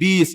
20।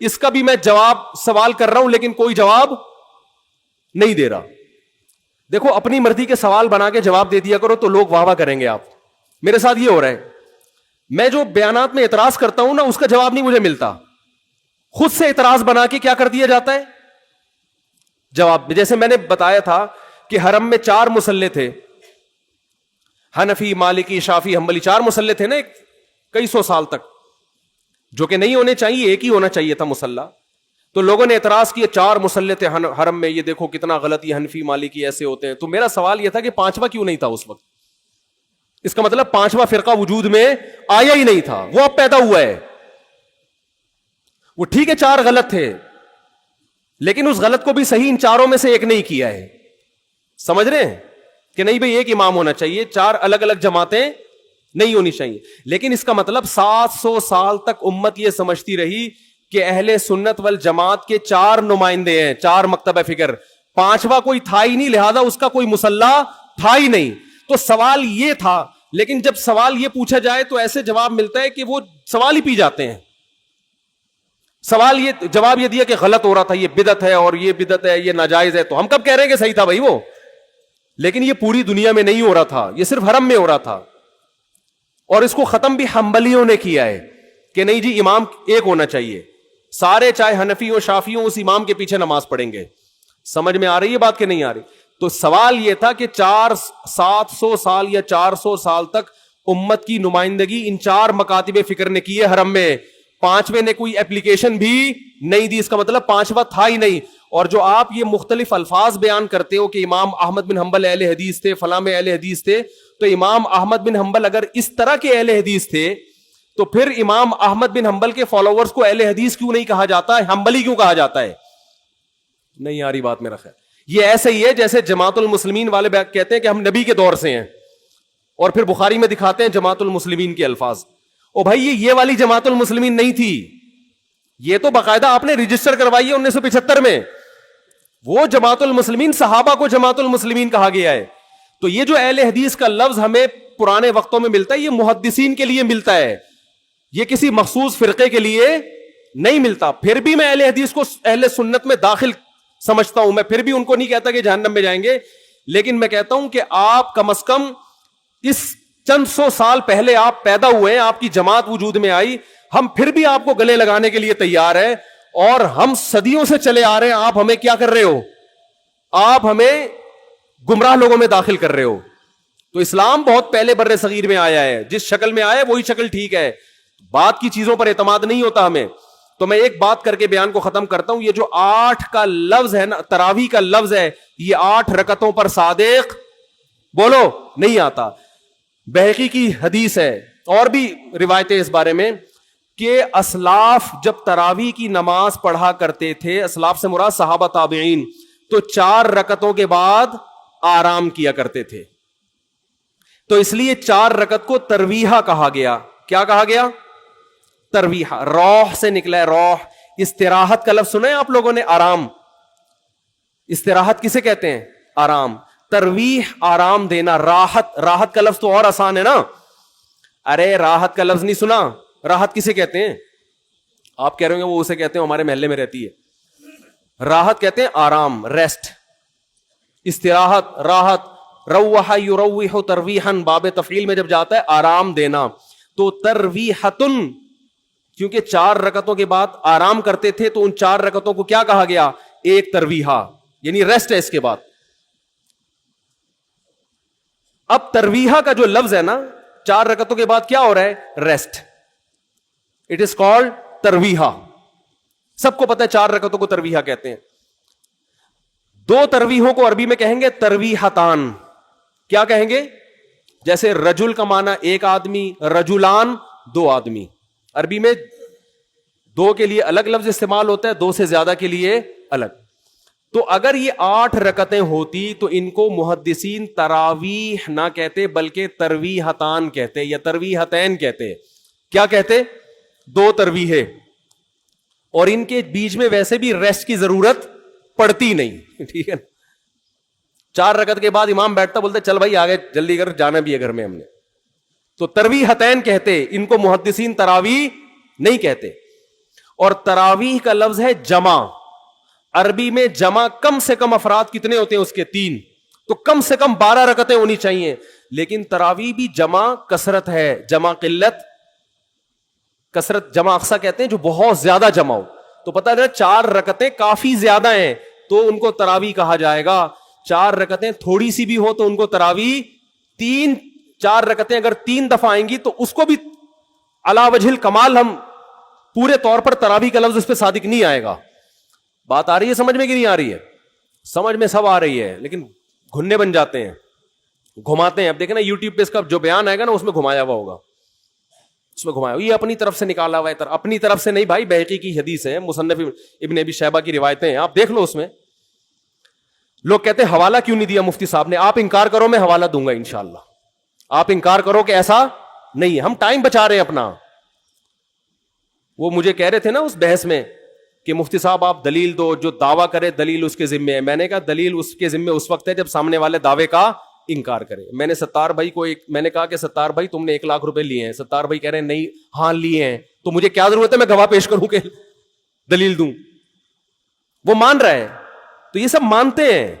اس کا بھی میں جواب سوال کر رہا ہوں لیکن کوئی جواب نہیں دے رہا. دیکھو اپنی مرضی کے سوال بنا کے جواب دے دیا کرو تو لوگ واہ واہ کریں گے. آپ میرے ساتھ یہ ہو رہا ہے, میں جو بیانات میں اعتراض کرتا ہوں نا اس کا جواب نہیں مجھے ملتا, خود سے اعتراض بنا کے کیا کر دیا جاتا ہے جواب. جیسے میں نے بتایا تھا کہ حرم میں 4 مصلے تھے, حنفی, مالکی, شافی, حنبلی, 4 مصلے تھے نا کئی سو سال تک, جو کہ نہیں ہونے چاہیے, ایک ہی ہونا چاہیے تھا مصلی. تو لوگوں نے اعتراض کیا 4 مصلے تھے حرم میں, یہ دیکھو کتنا غلط, یہ حنفی مالکی ایسے ہوتے ہیں. تو میرا سوال یہ تھا کہ 5واں کیوں نہیں تھا اس وقت؟ اس کا مطلب 5واں فرقہ وجود میں آیا ہی نہیں تھا, وہ اب پیدا ہوا ہے. وہ ٹھیک ہے 4 غلط تھے, لیکن اس غلط کو بھی صحیح ان 4 میں سے ایک نہیں کیا ہے. سمجھ رہے ہیں کہ نہیں بھئی ایک امام ہونا چاہیے, 4 الگ الگ جماعتیں نہیں ہونی چاہیے. لیکن اس کا مطلب 700 سال تک امت یہ سمجھتی رہی کہ اہل سنت والجماعت کے 4 نمائندے ہیں, 4 مکتبہ فکر, 5واں کوئی تھا ہی نہیں, لہذا اس کا کوئی مصلی تھا ہی نہیں. تو سوال یہ تھا, لیکن جب سوال یہ پوچھا جائے تو ایسے جواب ملتا ہے کہ وہ سوال ہی پی جاتے ہیں. سوال یہ جواب یہ دیا کہ غلط ہو رہا تھا, یہ بدعت ہے, اور یہ بدعت ہے, یہ ناجائز ہے. تو ہم کب کہہ رہے ہیں کہ صحیح تھا بھائی وہ, لیکن یہ پوری دنیا میں نہیں ہو رہا تھا, یہ صرف حرم میں ہو رہا تھا. اور اس کو ختم بھی حنبلیوں نے کیا ہے کہ نہیں جی امام ایک ہونا چاہیے, سارے چاہے حنفی ہو شافی ہو اس امام کے پیچھے نماز پڑھیں گے. سمجھ میں آ رہی ہے بات کہ نہیں آ رہی؟ تو سوال یہ تھا کہ 700 سال یا 400 سال تک امت کی نمائندگی ان 4 مکاتب فکر نے کی ہے حرم میں, 5ویں نے کوئی اپلیکیشن بھی نہیں دی. اس کا مطلب 5واں تھا ہی نہیں. اور جو آپ یہ مختلف الفاظ بیان کرتے ہو کہ امام احمد بن حنبل اہل حدیث تھے, فلاں میں اہل حدیث تھے, تو امام احمد بن حنبل اگر اس طرح کے اہل حدیث تھے تو پھر امام احمد بن حنبل کے فالوورز کو اہل حدیث کیوں نہیں کہا جاتا ہے, حنبلی کیوں کہا جاتا ہے؟ نہیں آ رہی بات میرا خیال. یہ ایسے ہی ہے جیسے جماعت المسلمین والے کہتے ہیں کہ ہم نبی کے دور سے ہیں, اور پھر بخاری میں دکھاتے ہیں جماعت المسلمین کے الفاظ. او بھائی یہ والی جماعت المسلمین نہیں تھی, یہ تو باقاعدہ آپ نے رجسٹر کروائی ہے 1975 میں. وہ جماعت المسلمین صحابہ کو جماعت المسلمین کہا گیا ہے. تو یہ جو اہل حدیث کا لفظ ہمیں پرانے وقتوں میں ملتا ہے, یہ محدثین کے لیے ملتا ہے, یہ کسی مخصوص فرقے کے لیے نہیں ملتا. پھر بھی میں اہل حدیث کو اہل سنت میں داخل سمجھتا ہوں, میں پھر بھی ان کو نہیں کہتا کہ جہنم میں جائیں گے, لیکن میں کہتا ہوں کہ آپ کم از کم اس چند 100 سال پہلے آپ پیدا ہوئے ہیں, آپ کی جماعت وجود میں آئی, ہم پھر بھی آپ کو گلے لگانے کے لیے تیار ہیں, اور ہم صدیوں سے چلے آ رہے ہیں. آپ ہمیں کیا کر رہے ہو؟ آپ ہمیں گمراہ لوگوں میں داخل کر رہے ہو. تو اسلام بہت پہلے بر صغیر میں آیا ہے, جس شکل میں آیا ہے وہی شکل ٹھیک ہے, بات کی چیزوں پر اعتماد نہیں ہوتا ہمیں. تو میں ایک بات کر کے بیان کو ختم کرتا ہوں. یہ جو 8 کا لفظ ہے نا, تراویح کا لفظ ہے, یہ 8 رکعتوں پر صادق بولو نہیں آتا. بہقی کی حدیث ہے اور بھی روایتیں اس بارے میں کہ اسلاف جب تراویح کی نماز پڑھا کرتے تھے, اسلاف سے مراد صحابہ تابعین, تو 4 رکعتوں کے بعد آرام کیا کرتے تھے. تو اس لیے 4 رکعت کو ترویحہ کہا گیا. کیا کہا گیا؟ ترویحہ. روح سے نکلا ہے, روح. استراحت کا لفظ سنا ہے آپ لوگوں نے؟ آرام. استراحت کسے کہتے ہیں؟ آرام. ترویح آرام دینا. راحت, راحت کا لفظ تو اور آسان ہے نا. ارے راحت کا لفظ نہیں سنا؟ راحت کسے کہتے ہیں؟ آپ کہہ رہے ہیں وہ اسے کہتے ہیں ہمارے محلے میں رہتی ہے. راحت کہتے ہیں آرام, ریسٹ. استراحت, راحت. روح یروح ترویحا, باب تفعیل میں جب جاتا ہے آرام دینا. تو ترویحتن, کیونکہ 4 رکعتوں کے بعد آرام کرتے تھے تو ان 4 رکعتوں کو کیا کہا گیا؟ ایک ترویحہ, یعنی ریسٹ ہے اس کے بعد. اب ترویحہ کا جو لفظ ہے نا, 4 رکعتوں کے بعد کیا ہو رہا ہے؟ ریسٹ. اٹ از کالڈ ترویحہ. سب کو پتہ ہے 4 رکعتوں کو ترویحہ کہتے ہیں. 2 ترویحوں کو عربی میں کہیں گے ترویحتان. کیا کہیں گے؟ جیسے رجل کا معنی ایک آدمی, رجلان 2 آدمی. عربی میں 2 کے لیے الگ لفظ استعمال ہوتا ہے, 2 سے زیادہ کے لیے الگ. تو اگر یہ 8 رکعتیں ہوتی تو ان کو محدثین تراویح نہ کہتے بلکہ ترویحتان کہتے یا ترویحتین کہتے. کیا کہتے؟ 2 ترویحیں. اور ان کے بیچ میں ویسے بھی ریسٹ کی ضرورت پڑتی نہیں. ٹھیک ہے, 4 رکعت کے بعد امام بیٹھتا, بولتے چل بھائی آگے جلدی کر, جانا بھی ہے گھر میں ہم نے. تو ترویحتین کہتے, ان کو محدثین تراویح نہیں کہتے. اور تراویح کا لفظ ہے جمع. عربی میں جمع کم سے کم افراد کتنے ہوتے ہیں اس کے؟ 3. تو کم سے کم 12 رکعتیں ہونی چاہیے. لیکن تراویح بھی جمع کثرت ہے, جمع قلت کثرت. جمع اقصا کہتے ہیں جو بہت زیادہ جمع ہو. تو پتہ ہے 4 رکعتیں کافی زیادہ ہیں تو ان کو تراویح کہا جائے گا. 4 رکعتیں تھوڑی سی بھی ہو تو ان کو تراویح. 4 رکعتیں اگر 3 دفعہ آئیں گی تو اس کو بھی علی وجہ الکمال ہم پورے طور پر تراویح کا لفظ اس پہ صادق نہیں آئے گا. بات آ رہی ہے سمجھ میں کہ نہیں آ رہی ہے؟ سمجھ میں سب آ رہی ہے, لیکن گھننے بن جاتے ہیں, گھماتے ہیں. اب دیکھیں نا یوٹیوب پہ اس کا جو بیان آئے گا نا اس میں گھمایا ہوا ہوگا, اس میں گھمایا یہ اپنی طرف سے نکالا ہوا ہے. اپنی طرف سے نہیں بھائی, بہقی کی حدیث ہے, مصنف ابن ابی شیبہ کی روایتیں ہیں, آپ دیکھ لو. اس میں لوگ کہتے ہیں حوالہ کیوں نہیں دیا مفتی صاحب نے. آپ انکار کرو میں حوالہ دوں گا انشاءاللہ. آپ انکار کرو کہ ایسا نہیں ہے, ہم ٹائم بچا رہے ہیں اپنا. وہ مجھے کہہ رہے تھے نا اس بحث میں کہ مفتی صاحب آپ دلیل دو, جو دعویٰ کرے دلیل اس کے ذمے ہے. میں نے کہا دلیل اس کے ذمے اس وقت ہے جب سامنے والے دعوے کا انکار کرے. میں نے ستار بھائی کو میں نے کہا کہ ستار بھائی تم نے 1 لاکھ روپے لیے ہیں. ستار بھائی کہہ رہے ہیں نہیں, ہاں لیے ہیں. تو مجھے کیا ضرورت ہے میں گواہ پیش کروں کہ دلیل دوں؟ وہ مان رہا ہے. تو یہ سب مانتے ہیں.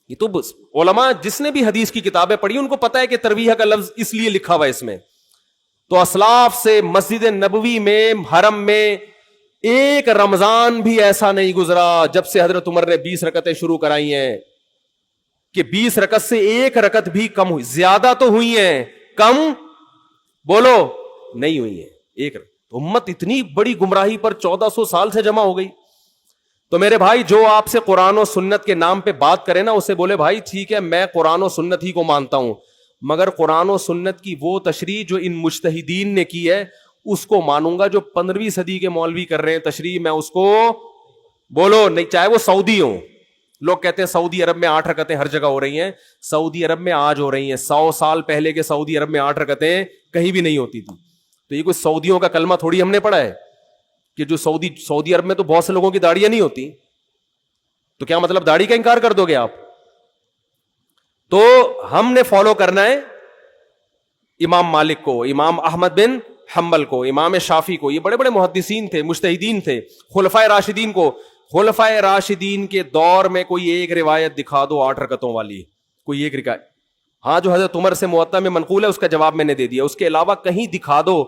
یہ تو علماء جس نے بھی حدیث کی کتابیں پڑھی ان کو پتا ہے کہ ترویح کا لفظ اس لیے لکھا ہوا ہے اس میں. تو اسلاف سے مسجد نبوی میں حرم میں ایک رمضان بھی ایسا نہیں گزرا جب سے حضرت عمر نے 20 رکعتیں شروع کرائی ہیں کہ 20 رکعت سے 1 رکعت بھی کم ہوئی. زیادہ تو ہوئی ہیں, کم بولو نہیں ہوئی ہیں. 1 رکعت. امت اتنی بڑی گمراہی پر 1400 سال سے جمع ہو گئی. تو میرے بھائی جو آپ سے قرآن و سنت کے نام پہ بات کرے نا اسے بولے بھائی ٹھیک ہے میں قرآن و سنت ہی کو مانتا ہوں, مگر قرآن و سنت کی وہ تشریح جو ان مجتہدین نے کی ہے اس کو مانوں گا. جو 15ویں صدی کے مولوی کر رہے ہیں تشریح, میں اس کو بولو نہیں, چاہے وہ سعودی ہوں. لوگ کہتے ہیں سعودی عرب میں 8 رکعتیں ہر جگہ ہو رہی ہیں. سعودی عرب میں آج ہو رہی ہیں, 100 سال پہلے کے سعودی عرب میں 8 رکعتیں کہیں بھی نہیں ہوتی تھی. تو یہ کوئی سعودیوں کا کلمہ تھوڑی ہم نے پڑھا ہے کہ جو سعودی عرب میں تو بہت سے لوگوں کی داڑیاں نہیں ہوتی. تو کیا مطلب داڑھی کا انکار کر دو گے آپ؟ تو ہم نے فالو کرنا ہے امام مالک کو, امام احمد بن حنبل کو, امام شافعی کو. یہ بڑے بڑے محدثین تھے, مجتہدین تھے. خلفائے راشدین کو, خلفائے راشدین کے دور میں کوئی ایک روایت دکھا دو 8 رکعتوں والی, کوئی ایک روایت. ہاں جو حضرت عمر سے موطا میں منقول ہے اس کا جواب میں نے دے دیا. اس کے علاوہ کہیں دکھا دو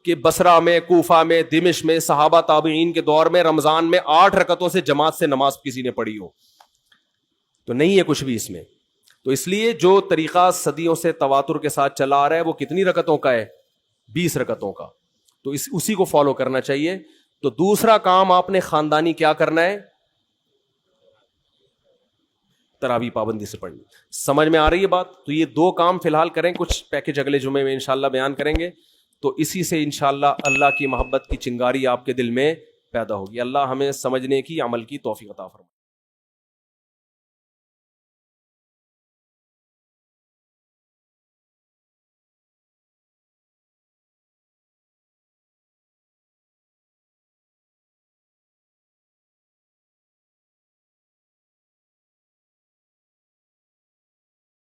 کہ بصرہ میں, کوفہ میں, دمشق میں, صحابہ تابعین کے دور میں رمضان میں 8 رکعتوں سے جماعت سے نماز کسی نے پڑھی ہو. تو نہیں ہے کچھ بھی اس میں. تو اس لیے جو طریقہ صدیوں سے تواتر کے ساتھ چلا آ رہا ہے وہ کتنی رکعتوں کا ہے؟ 20 رکعتوں کا. تو اسی کو فالو کرنا چاہیے. تو دوسرا کام آپ نے خاندانی کیا کرنا ہے؟ تراویح پابندی سے پڑھنی. سمجھ میں آ رہی ہے بات؟ تو یہ 2 کام فی الحال کریں, کچھ پیکج اگلے جمعے میں انشاءاللہ بیان کریں گے. تو اسی سے انشاءاللہ اللہ کی محبت کی چنگاری آپ کے دل میں پیدا ہوگی. اللہ ہمیں سمجھنے کی, عمل کی توفیق عطا فرمائے.